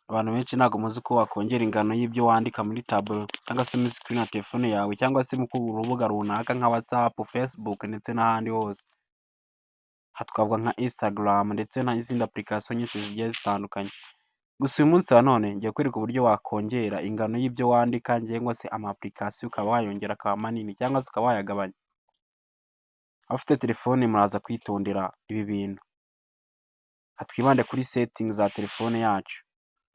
Abantu benshi ntabwo muzi ko wakongera ingano y'ibyo wandika muri taburo cyangwa se muri sikirini ya telefone yawe cyangwa se ku rubuga runaka nka WhatsApp, Facebook ndetse n'ahandi hose. Aha twavuga nka Instagram ndetse n'izindi application nyinshi zigiye zitandukanye. Gusa uyu munsi wa none ngiye kwereka uburyo wakongera ingano y'ibyo wandika cyangwa se ama application ukaba wayongera akaba manini cyangwa se ukaba wayagabanya. Abafite telefone muraza kwitondera ibi bintu. Twibande kuri setting za telefone yacu.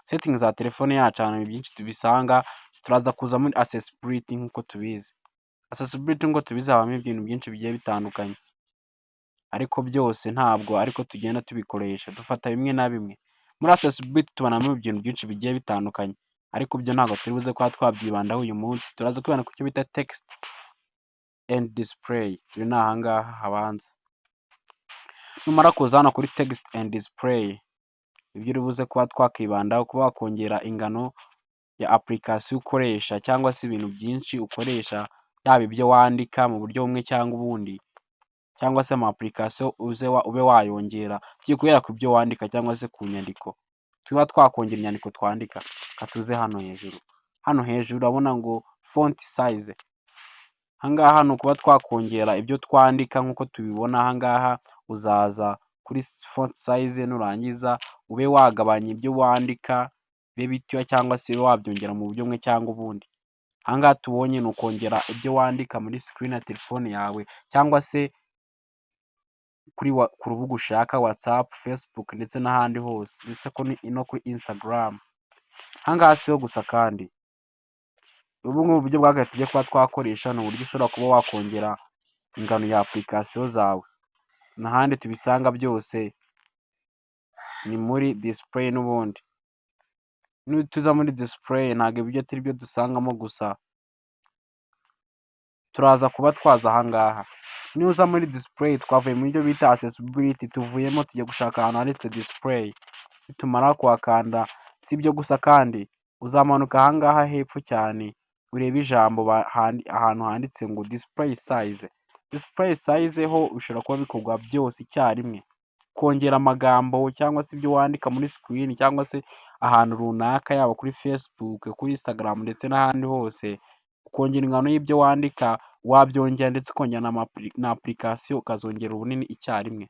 Setting za telefone yacu ahantu byinshi tubisanga, turaza kuza muri accessibility nk'uko tubizi. Accessibility nk'uko tubizi habamo ibintu byinshi bigiye bitandukanye, ariko byose ntabwo ariko tugenda tubikoresha, dufata bimwe na bimwe. Muri accessibility tubonamo ibintu byinshi bigiye bitandukanye, ariko byo ntabwo turi buze kuba twabyibandaho uyu munsi. Turaza kwibanda ku cyo bita text and display. Ibi ni aha ngaha habanza. Numara kuza hano kuri text and display, ibyo uri buze kuba twakibandaho kuba wakongera ingano ya application ukoresha cyangwa se ibintu byinshi ukoresha, yaba ibyo wandika mu buryo bumwe cyangwa ubundi, cyangwa se ama application ube wayongera, tugiye guhera ku byo wandika cyangwa se ku nyandiko. Tuba twakongera inyandiko twandika, reka tuze hano hejuru. Hano hejuru urabona ngo font size. Aha ngaha ni ukuba twakongera ibyo twandika nk'uko tubibona aha ngaha, uzaza kuri font size nurangiza ube wagabanya ibyo wandika bibe bitoya cyangwa se wabyongera mu buryo bumwe cyangwa ubundi. Aha ngaha tubonye ni ukongera ibyo wandika muri screen ya telefone yawe cyangwa se ku rubuga ushaka WhatsApp, Facebook ndetse n'ahandi hose, ndetse no kuri Instagram. Aha ngaha siho gusa kandi, ubu ngubu buryo bwa kabiri tugiye kuba twakoresha ni uburyo ushobora kuba wakongera ingano ya application zawe. N'ahandi tubisanga byose ni muri display n'ubundi. Tuza muri display ntabwo ibyo turi byo dusangamo gusa, turaza kuba twaza aha ngaha. Nuza muri display twavuye mu byo bita accessibility, tuvuyemo tujya gushaka ahantu handitse display. Nitumara kuhakanda, si ibyo gusa kandi uzamanuka aha ngaha hepfo cyane urebe ijambo ahantu handitse ngo display size. Display size ho ushobora kuba bikorwa byose icyarimwe, kongera amagambo cyangwa se ibyo wandika muri screen cyangwa se ahantu runaka, yaba kuri Facebook, kuri Instagram ndetse n'ahandi hose. Ukongera ingano y'ibyo wandika, wabyongera ndetse ukongera na application ukazongera ubunini icyarimwe.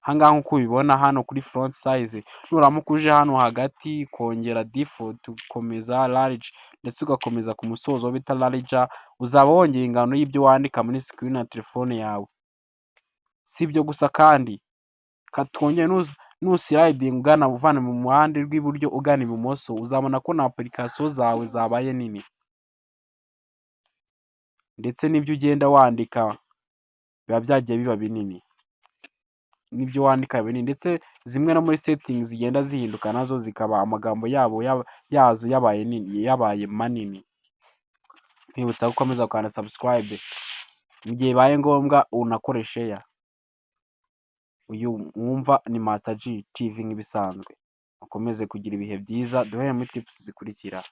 Aha ngaha nk'uko ubibona hano kuri front size, nuramuka uje hano hagati kongera default, ukomeza large ndetse ugakomeza ku musozo bita larger, uzaba wongera ingano y'ibyo wandika muri screen ya telefone yawe. Si ibyo gusa kandi, twongere nusliding uvana mu ruhande rw'iburyo ugana ibumoso, uzabona ko na application zawe zabaye nini, ndetse n'ibyo ugenda wandika biba byagiye biba binini. N'ibyo wandika binini, ndetse zimwe no muri settings zigenda zihinduka nazo zikaba amagambo yazo yabaye manini. Nkwibutsa gukomeza gukanda subscribe, mu gihe bibaye ngombwa unakore share. Uyu mwumva ni Master G TV nk'ibisanzwe. Mukomeze kugira ibihe byiza, duhere muri tips zikurikira.